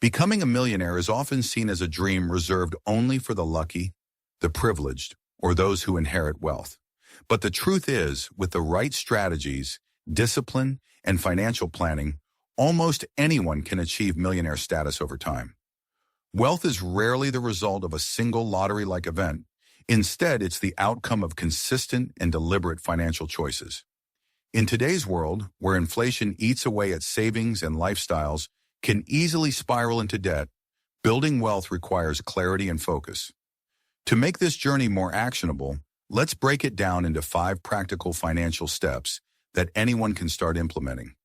Becoming a millionaire is often seen as a dream reserved only for the lucky, the privileged, or those who inherit wealth. But the truth is, with the right strategies, discipline, and financial planning, almost anyone can achieve millionaire status over time. Wealth is rarely the result of a single lottery-like event. Instead, it's the outcome of consistent and deliberate financial choices. In today's world, where inflation eats away at savings and lifestyles can easily spiral into debt, building wealth requires clarity and focus. To make this journey more actionable, let's break it down into 5 practical financial steps that anyone can start implementing.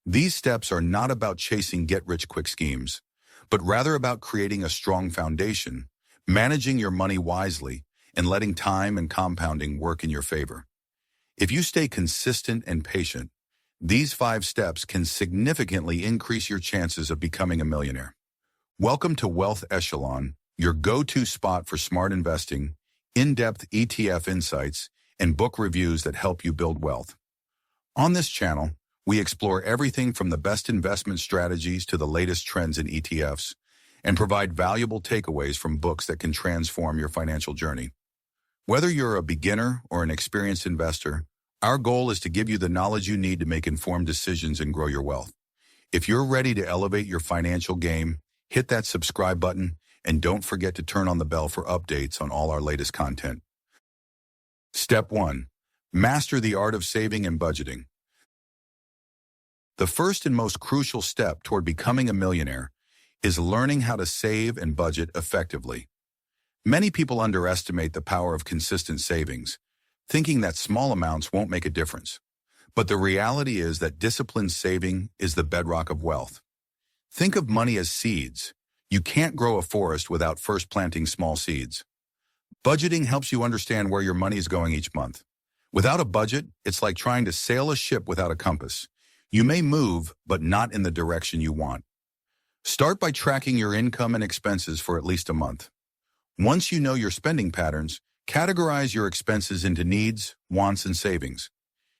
These steps are not about chasing get-rich-quick schemes, but rather about creating a strong foundation, managing your money wisely, and letting time and compounding work in your favor. If you stay consistent and patient, these 5 steps can significantly increase your chances of becoming a millionaire. Welcome to WealthEchelon, your go-to spot for smart investing, in-depth ETF insights, and book reviews that help you build wealth. On this channel, we explore everything from the best investment strategies to the latest trends in ETFs, and provide valuable takeaways from books that can transform your financial journey. Whether you're a beginner or an experienced investor, our goal is to give you the knowledge you need to make informed decisions and grow your wealth. If you're ready to elevate your financial game, hit that subscribe button and don't forget to turn on the bell for updates on all our latest content. Step 1. Master the art of saving and budgeting. The first and most crucial step toward becoming a millionaire is learning how to save and budget effectively. Many people underestimate the power of consistent savings, thinking that small amounts won't make a difference. But the reality is that disciplined saving is the bedrock of wealth. Think of money as seeds. You can't grow a forest without first planting small seeds. Budgeting helps you understand where your money is going each month. Without a budget, it's like trying to sail a ship without a compass. You may move, but not in the direction you want. Start by tracking your income and expenses for at least a month. Once you know your spending patterns, categorize your expenses into needs, wants, and savings.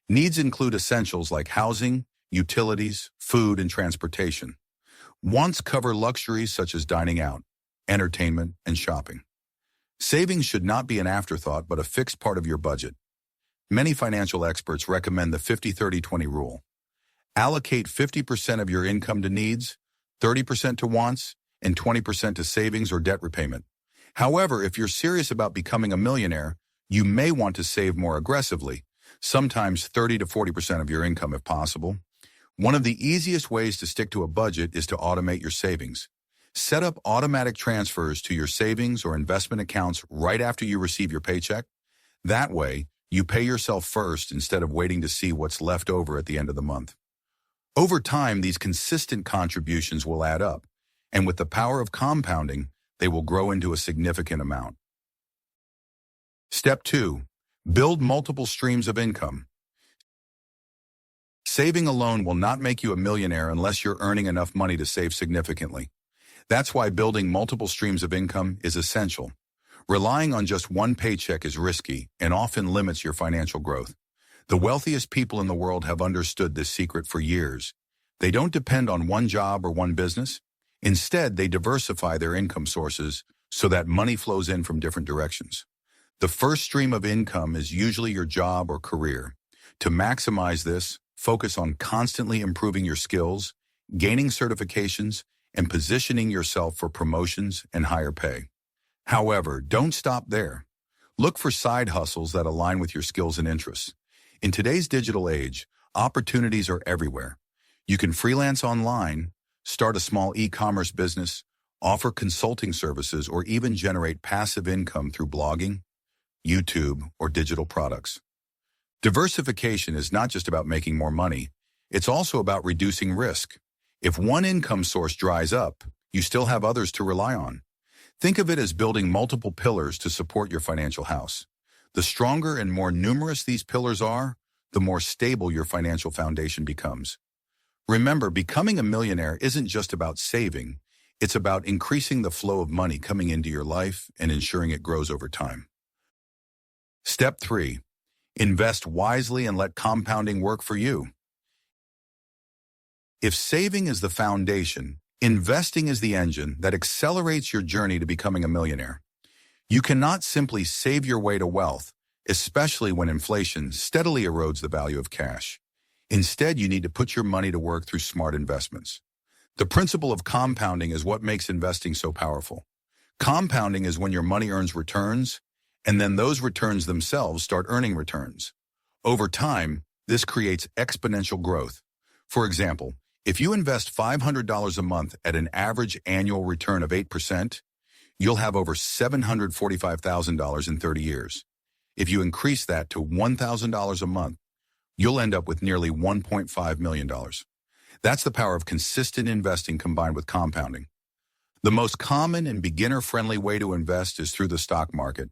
Needs include essentials like housing, utilities, food, and transportation. Wants cover luxuries such as dining out, entertainment, and shopping. Savings should not be an afterthought but a fixed part of your budget. Many financial experts recommend the 50-30-20 rule. Allocate 50% of your income to needs, 30% to wants, and 20% to savings or debt repayment. However, if you're serious about becoming a millionaire, you may want to save more aggressively, sometimes 30 to 40% of your income if possible. One of the easiest ways to stick to a budget is to automate your savings. Set up automatic transfers to your savings or investment accounts right after you receive your paycheck. That way, you pay yourself first instead of waiting to see what's left over at the end of the month. Over time, these consistent contributions will add up, and with the power of compounding, they will grow into a significant amount. Step 2. Build multiple streams of income. Saving alone will not make you a millionaire unless you're earning enough money to save significantly. That's why building multiple streams of income is essential. Relying on just one paycheck is risky and often limits your financial growth. The wealthiest people in the world have understood this secret for years. They don't depend on one job or one business. Instead, they diversify their income sources so that money flows in from different directions. The first stream of income is usually your job or career. To maximize this, focus on constantly improving your skills, gaining certifications, and positioning yourself for promotions and higher pay. However, don't stop there. Look for side hustles that align with your skills and interests. In today's digital age, opportunities are everywhere. You can freelance online, start a small e-commerce business, offer consulting services, or even generate passive income through blogging, YouTube, or digital products. Diversification is not just about making more money, it's also about reducing risk. If one income source dries up, you still have others to rely on. Think of it as building multiple pillars to support your financial house. The stronger and more numerous these pillars are, the more stable your financial foundation becomes. Remember, becoming a millionaire isn't just about saving, it's about increasing the flow of money coming into your life and ensuring it grows over time. Step 3. Invest wisely and let compounding work for you. If saving is the foundation, Investing is the engine that accelerates your journey to becoming a millionaire. You cannot simply save your way to wealth, especially when inflation steadily erodes the value of cash. Instead, you need to put your money to work through smart investments. The principle of compounding is what makes investing so powerful. Compounding is when your money earns returns, and then those returns themselves start earning returns. Over time, this creates exponential growth. For example, if you invest $500 a month at an average annual return of 8%, you'll have over $745,000 in 30 years. If you increase that to $1,000 a month, you'll end up with nearly $1.5 million. That's the power of consistent investing combined with compounding. The most common and beginner-friendly way to invest is through the stock market.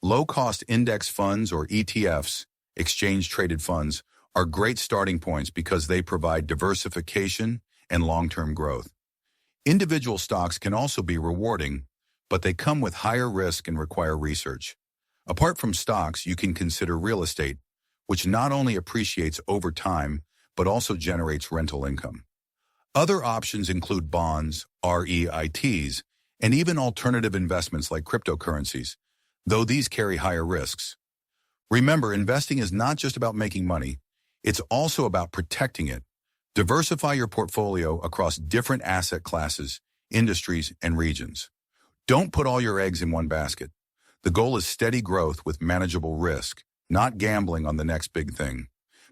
Low-cost index funds, or ETFs, exchange-traded funds, are great starting points because they provide diversification and long-term growth. Individual stocks can also be rewarding, but they come with higher risk and require research. Apart from stocks, you can consider real estate, which not only appreciates over time, but also generates rental income. Other options include bonds, REITs, and even alternative investments like cryptocurrencies, though these carry higher risks. Remember, investing is not just about making money, it's also about protecting it. Diversify your portfolio across different asset classes, industries, and regions. Don't put all your eggs in one basket. The goal is steady growth with manageable risk, not gambling on the next big thing.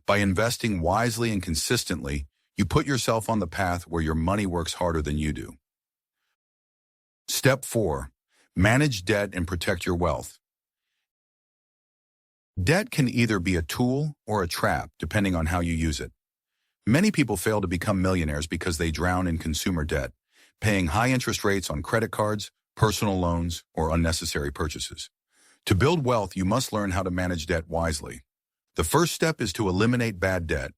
By investing wisely and consistently, you put yourself on the path where your money works harder than you do. Step 4. Manage debt and protect your wealth. Debt can either be a tool or a trap, depending on how you use it. Many people fail to become millionaires because they drown in consumer debt, paying high interest rates on credit cards, personal loans, or unnecessary purchases. To build wealth, you must learn how to manage debt wisely. The first step is to eliminate bad debt.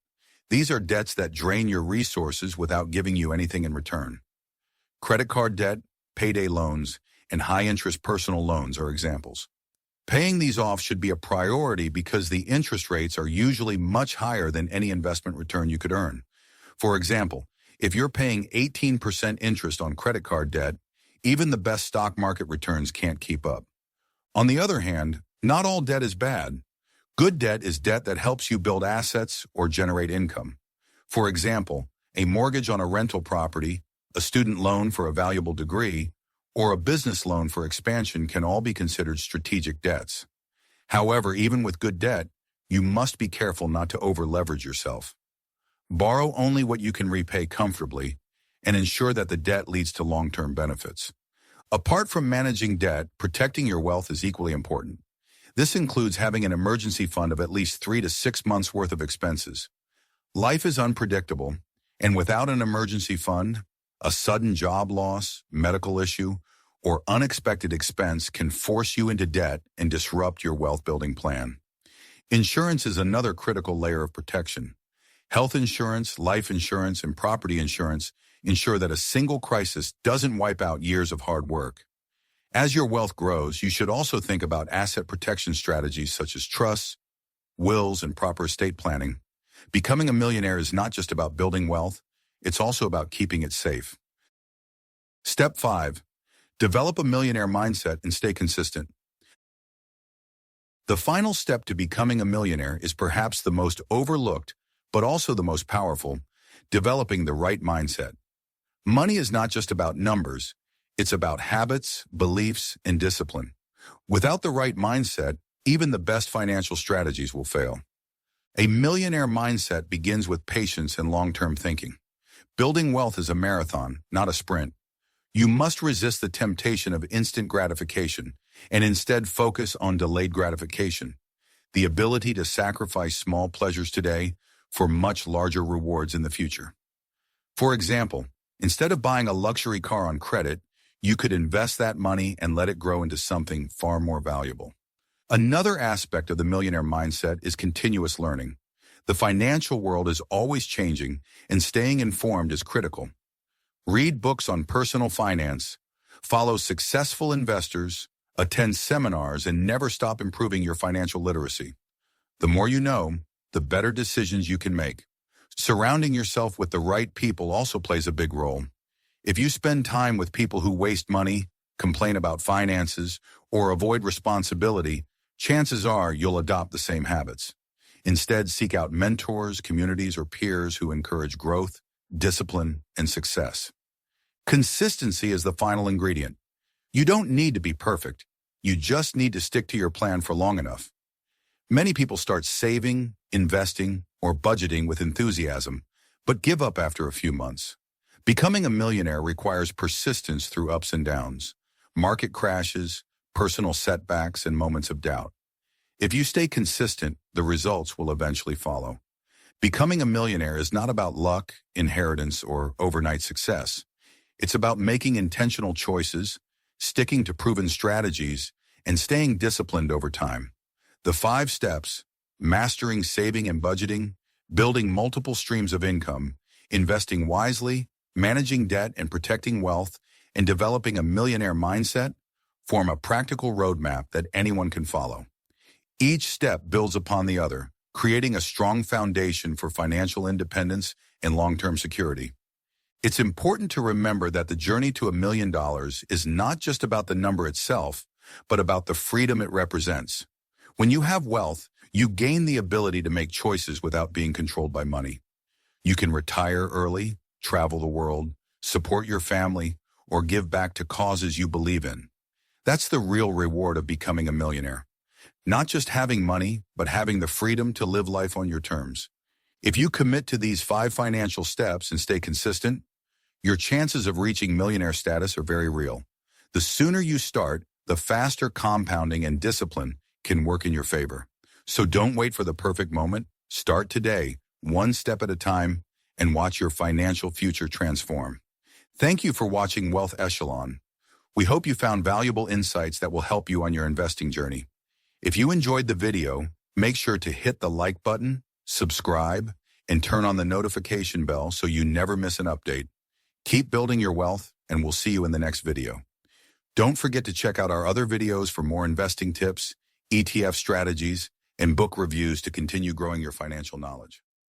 These are debts that drain your resources without giving you anything in return. Credit card debt, payday loans, and high-interest personal loans are examples. Paying these off should be a priority because the interest rates are usually much higher than any investment return you could earn. For example, if you're paying 18% interest on credit card debt, even the best stock market returns can't keep up. On the other hand, not all debt is bad. Good debt is debt that helps you build assets or generate income. For example, a mortgage on a rental property, a student loan for a valuable degree, or a business loan for expansion can all be considered strategic debts. However, even with good debt, you must be careful not to over-leverage yourself. Borrow only what you can repay comfortably and ensure that the debt leads to long-term benefits. Apart from managing debt, protecting your wealth is equally important. This includes having an emergency fund of at least 3 to 6 months' worth of expenses. Life is unpredictable, and without an emergency fund, a sudden job loss, medical issue, or unexpected expense can force you into debt and disrupt your wealth-building plan. Insurance is another critical layer of protection. Health insurance, life insurance, and property insurance ensure that a single crisis doesn't wipe out years of hard work. As your wealth grows, you should also think about asset protection strategies such as trusts, wills, and proper estate planning. Becoming a millionaire is not just about building wealth, it's also about keeping it safe. Step 5. Develop a millionaire mindset and stay consistent. The final step to becoming a millionaire is perhaps the most overlooked, but also the most powerful: developing the right mindset. Money is not just about numbers, it's about habits, beliefs, and discipline. Without the right mindset, even the best financial strategies will fail. A millionaire mindset begins with patience and long-term thinking. Building wealth is a marathon, not a sprint. You must resist the temptation of instant gratification and instead focus on delayed gratification, the ability to sacrifice small pleasures today for much larger rewards in the future. For example, instead of buying a luxury car on credit, you could invest that money and let it grow into something far more valuable. Another aspect of the millionaire mindset is continuous learning. The financial world is always changing, and staying informed is critical. Read books on personal finance, follow successful investors, attend seminars, and never stop improving your financial literacy. The more you know, the better decisions you can make. Surrounding yourself with the right people also plays a big role. If you spend time with people who waste money, complain about finances, or avoid responsibility, chances are you'll adopt the same habits. Instead, seek out mentors, communities, or peers who encourage growth, discipline, and success. Consistency is the final ingredient. You don't need to be perfect. You just need to stick to your plan for long enough. Many people start saving, investing, or budgeting with enthusiasm, but give up after a few months. Becoming a millionaire requires persistence through ups and downs, market crashes, personal setbacks, and moments of doubt. If you stay consistent, the results will eventually follow. Becoming a millionaire is not about luck, inheritance, or overnight success. It's about making intentional choices, sticking to proven strategies, and staying disciplined over time. The 5 steps: mastering saving and budgeting, building multiple streams of income, investing wisely, managing debt and protecting wealth, and developing a millionaire mindset, form a practical roadmap that anyone can follow. Each step builds upon the other, creating a strong foundation for financial independence and long-term security. It's important to remember that the journey to $1 million is not just about the number itself, but about the freedom it represents. When you have wealth, you gain the ability to make choices without being controlled by money. You can retire early, travel the world, support your family, or give back to causes you believe in. That's the real reward of becoming a millionaire. Not just having money, but having the freedom to live life on your terms. If you commit to these 5 financial steps and stay consistent, your chances of reaching millionaire status are very real. The sooner you start, the faster compounding and discipline can work in your favor. So don't wait for the perfect moment. Start today, one step at a time, and watch your financial future transform. Thank you for watching Wealth Echelon. We hope you found valuable insights that will help you on your investing journey. If you enjoyed the video, make sure to hit the like button, subscribe, and turn on the notification bell so you never miss an update. Keep building your wealth, and we'll see you in the next video. Don't forget to check out our other videos for more investing tips, ETF strategies, and book reviews to continue growing your financial knowledge.